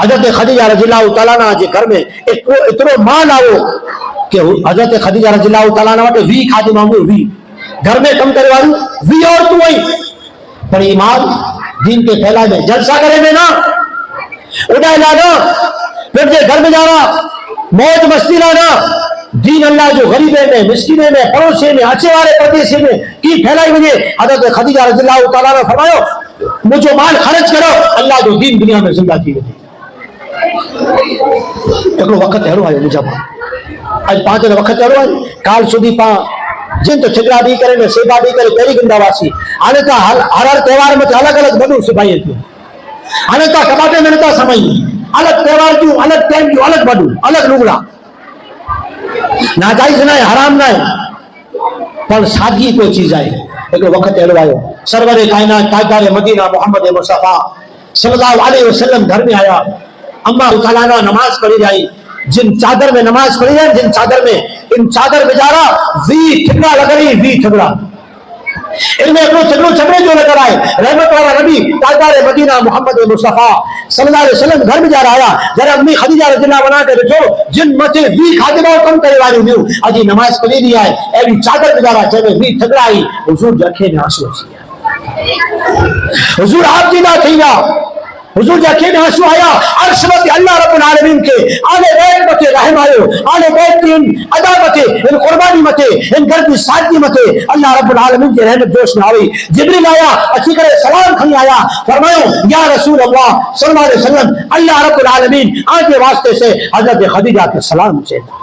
حضرت خدیجہ رضی اللہ تعالیٰ عنہ کے گھر میں اتنا مال آو کہ حضرت خدیجہ رضی اللہ تعالیٰ عنہ وٹے 20 خادمہ ہوئی گھر میں کم کرے والی 20 عورتوں ہوئی پر ایمان دین کے پھیلائے میں جلسہ کرے میں نا اڑائے لانا پھر جے گھر میں جانا موج مستی لانا دین اللہ جو غریبے میں مسکینے میں پڑوسے میں اچھے والے پردیسے میں کی پھیلائی مجھے حضرت خدیجہ رضی اللہ تعالیٰ نے فرمایا مجھے مال خرچ کرو اللہ جو دین دنیا میں زندہ کی وجہ ایکڑو وقت ہے آئے مجھے آج 5 وقت ہے کال سودی پا جن تو چھگڑا بھی کرے میں سیبا بھی کرے پہری گندہ واسی آنے تا ہر تیوار میں الگ الگ بدو سپاہی کیوں آنے تا کباتے میں نتا سمجھی الگ تیوار کیوں الگ ٹائم کیوں الگ بدو الگ لگڑا ناجائز نہ ہے حرام نہ ہے پر سادگی کوئی چیز آئے ایک وقت ہے آئے سرور کائنات تاجدار مدینہ محمد مصطفیٰ صلی اللہ علیہ وسلم گھر میں آیا اما تعالیٰ نے نماز پڑھی جائی جن چادر میں نماز پڑھی جائے جن چادر میں ان چادر بجارا وی ٹھگڑا لگ رہی وی ٹھگڑا ان میں چھگڑے جو لگ رہا ہے رحمت والا نبی تاجدار مدینہ محمد مصطفیٰ صلی اللہ علیہ وسلم گھر میں جا رہا آیا ذرا امی خدیجہ رضی اللہ بنا کے بیٹھو جن متے وی خادمہ کم کرے والی ہوں اجی نماز پڑھی دی ہے ایوی چادر بجارا چاہے وی ٹھگڑا آئی حضور جکھے میں آنسو حضور آپ جینا تھی نا حضور جاکے میں آنسو آیا عرش وقت اللہ رب العالمین کے آلے بیت متے رحم آئے آلے بیت کی ان ادا متے ان قربانی متے ان گھر کی سادگی متے اللہ رب العالمین کے رحمت جوش میں آئی جبریل آیا اچھی کرے سلام کھنی آیا فرماؤ یا رسول اللہ صلی اللہ علیہ وسلم اللہ رب العالمین آج کے واسطے سے حضرت خدیجہ کے سلام چاہتا